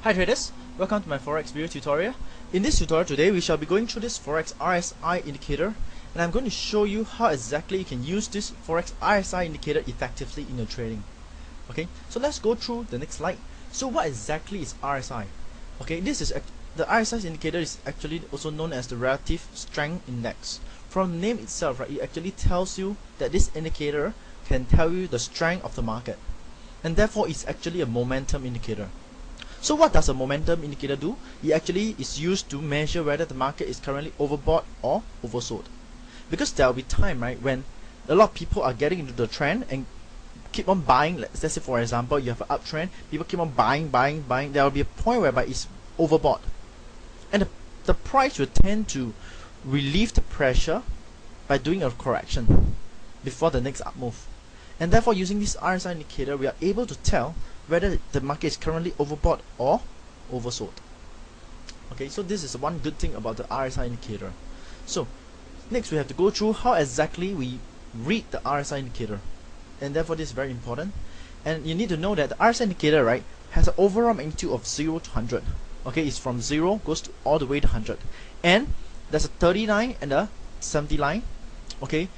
Hi traders, welcome to my Forex video tutorial. In this tutorial today we shall be going through this Forex RSI indicator, and I'm going to show you how exactly you can use this Forex RSI indicator effectively in your trading. Okay, so let's go through the next slide. So what exactly is RSI? Okay, the RSI indicator is actually also known as the Relative Strength Index. From the name itself, right, it actually tells you that this indicator can tell you the strength of the market, and therefore it's actually a momentum indicator. So what does a momentum indicator do? It actually is used to measure whether the market is currently overbought or oversold. Because there will be time, right, when a lot of people are getting into the trend and keep on buying. Let's say for example you have an uptrend, people keep on buying. There will be a point whereby it's overbought, and the price will tend to relieve the pressure by doing a correction before the next up move. And therefore, using this RSI indicator, we are able to tell whether the market is currently overbought or oversold. Okay, so this is one good thing about the RSI indicator. So next we have to go through how exactly we read the RSI indicator, and therefore this is very important. And you need to know that the RSI indicator, right, has an overall magnitude of 0 to 100. Okay, it's from 0 goes to all the way to 100, and there's a 30 line and a 70 line. Okay,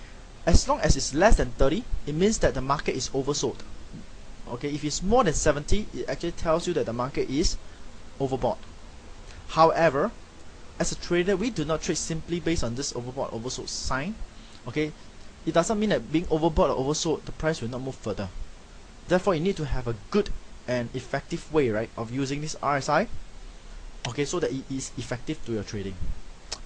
as long as it's less than 30, it means that the market is oversold. Okay, if it's more than 70, it actually tells you that the market is overbought. However, as a trader, we do not trade simply based on this overbought oversold sign. Okay, it doesn't mean that being overbought or oversold, the price will not move further. Therefore, you need to have a good and effective way, right, of using this RSI. Okay, so that it is effective to your trading.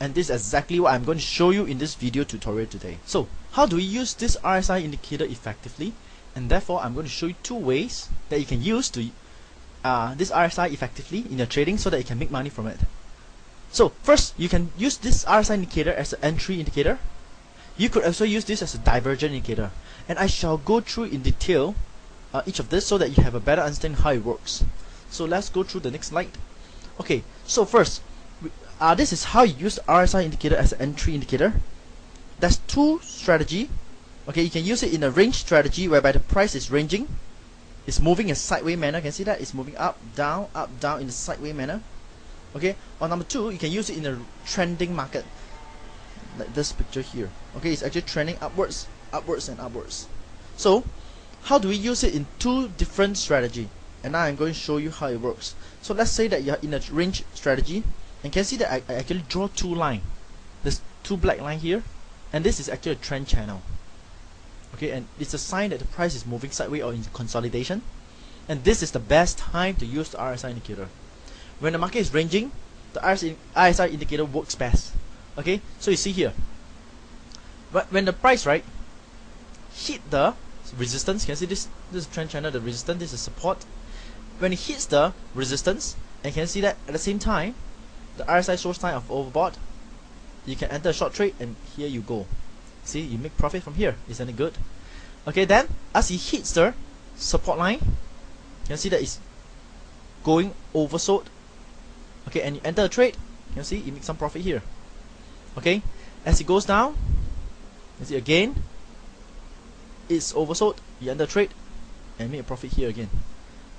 And this is exactly what I'm going to show you in this video tutorial today. So, how do we use this RSI indicator effectively? And therefore, I'm going to show you two ways that you can use to this RSI effectively in your trading so that you can make money from it. So, first, you can use this RSI indicator as an entry indicator. You could also use this as a divergent indicator. And I shall go through in detail each of this so that you have a better understanding how it works. So, let's go through the next slide. Okay, so first, this is how you use the RSI indicator as an entry indicator. There's two strategies. Okay, you can use it in a range strategy whereby the price is ranging, it's moving in a sideways manner. Can you see that? It's moving up, down in a sideways manner. Okay, or number two, you can use it in a trending market, like this picture here. Okay, it's actually trending upwards, and upwards. So, how do we use it in two different strategies? And now I'm going to show you how it works. So let's say that you're in a range strategy, and can see that I actually draw two lines. There's two black lines here, and this is actually a trend channel. Okay, and it's a sign that the price is moving sideways or in consolidation, and this is the best time to use the RSI indicator. When the market is ranging, the RSI indicator works best. Okay, so you see here, but when the price, right, hit the resistance, you can see this is trend channel, the resistance, this is support. When it hits the resistance, and you can see that at the same time the RSI shows sign of overbought, you can enter a short trade, and here you go. See, you make profit from here. Isn't it good? Okay, then as it hits the support line, you can see that it's going oversold. Okay, and you enter a trade, you can see you make some profit here. Okay, as it goes down, you see again it's oversold, you enter a trade and make a profit here again.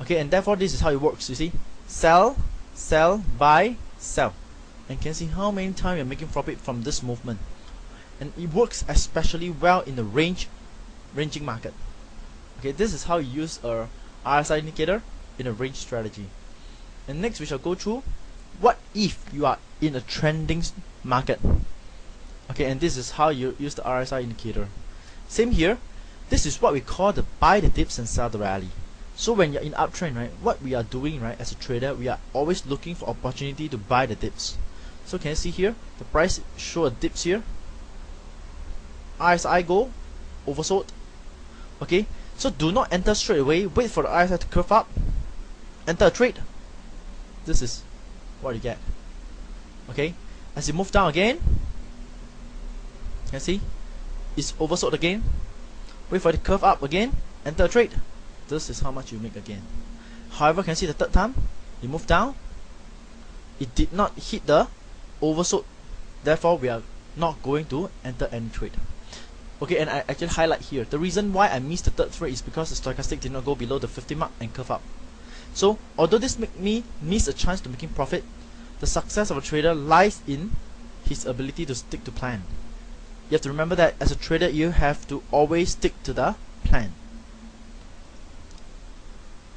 Okay, and therefore this is how it works. You see, sell, buy, sell, and you can see how many times you're making profit from this movement. And it works especially well in the ranging market. Okay, this is how you use a RSI indicator in a range strategy. And next we shall go through what if you are in a trending market. Okay, and this is how you use the RSI indicator. Same here. This is what we call the buy the dips and sell the rally. So when you're in uptrend, right, what we are doing, right, as a trader, we are always looking for opportunity to buy the dips. So can you see here, the price show a dips here. RSI go oversold. Okay, so do not enter straight away. Wait for the RSI to curve up. Enter a trade. This is what you get. Okay, as you move down again, you can see it's oversold again. Wait for it to curve up again. Enter a trade. This is how much you make again. However, can you see the third time you move down, it did not hit the oversold. Therefore, we are not going to enter any trade. Okay, and I actually highlight here the reason why I missed the third trade is because the stochastic did not go below the 50 mark and curve up. So although this make me miss a chance to making profit, the success of a trader lies in his ability to stick to plan. You have to remember that as a trader you have to always stick to the plan.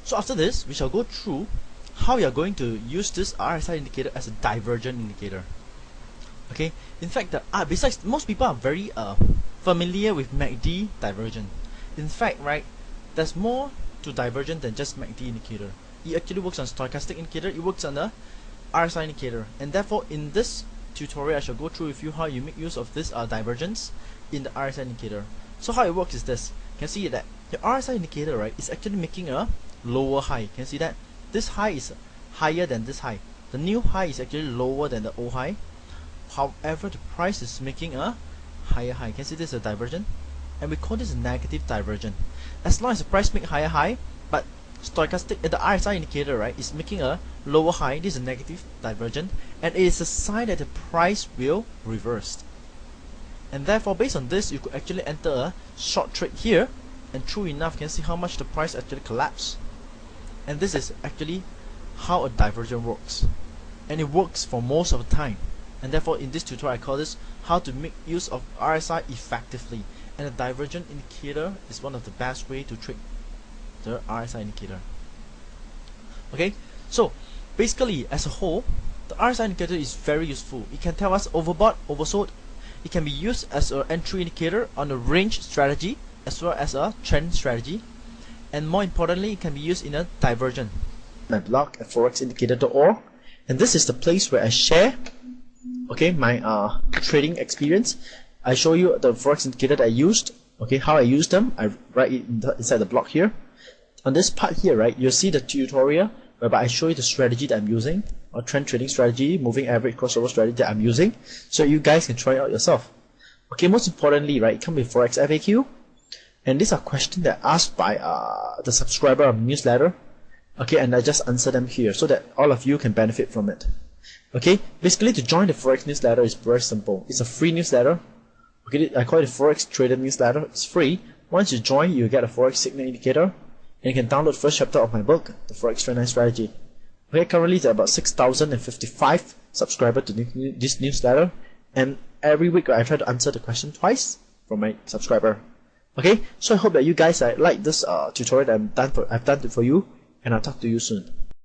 So after this, we shall go through how you are going to use this RSI indicator as a divergent indicator. Okay, in fact, besides, most people are very familiar with MACD divergent. In fact, right, there's more to divergent than just MACD indicator. It actually works on stochastic indicator, it works on the RSI indicator, and therefore in this tutorial I shall go through with you how you make use of this divergence in the RSI indicator. So how it works is this. You can see that your RSI indicator, right, is actually making a lower high. You can see that this high is higher than this high. The new high is actually lower than the old high. However, the price is making a higher high. You can see this is a divergent, and we call this a negative divergent. As long as the price make higher high, but stochastic, the RSI indicator, right, is making a lower high, this is a negative divergent, and it is a sign that the price will reverse. And therefore, based on this, you could actually enter a short trade here, and true enough, you can see how much the price actually collapsed. And this is actually how a divergent works, and it works for most of the time. And therefore, in this tutorial, I call this how to make use of RSI effectively. And a divergent indicator is one of the best way to trade the RSI indicator. Okay, so basically, as a whole, the RSI indicator is very useful. It can tell us overbought, oversold. It can be used as an entry indicator on a range strategy as well as a trend strategy, and more importantly, it can be used in a divergent. My blog at forexindicator.org, and this is the place where I share my trading experience. I show you the forex indicator that I used, how I use them. I write it inside the blog here. On this part here, right, you'll see the tutorial whereby I show you the strategy that I'm using, or trend trading strategy, moving average, crossover strategy that I'm using, so you guys can try it out yourself. Okay, most importantly, right, it comes with Forex FAQ, and these are questions that are asked by the subscriber of the newsletter. Okay, and I just answer them here so that all of you can benefit from it. Okay, basically to join the Forex newsletter is very simple. It's a free newsletter. Okay, I call it the Forex Trader newsletter. It's free. Once you join, you get a Forex signal indicator, and you can download the first chapter of my book, the Forex Trend Line Strategy. Okay, currently there are about 6,055 subscribers to this newsletter, and every week I try to answer the question twice from my subscriber. Okay, so I hope that you guys like this tutorial that I've done for you, and I'll talk to you soon.